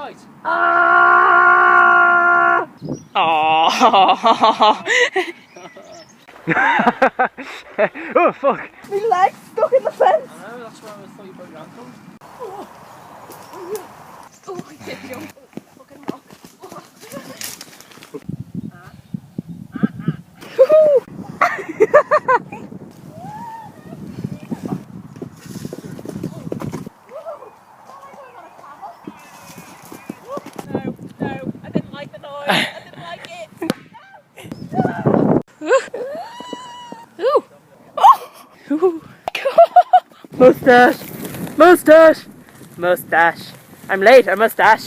right. Ah! Oh. Oh fuck! My leg's stuck in the fence! I know, that's why I thought you broke your ankle. Oh, I did jump. Fucking rock. No, I didn't like the noise. I didn't like it. Ooh. Mustache! Mustache! Mustache! I'm late, a mustache!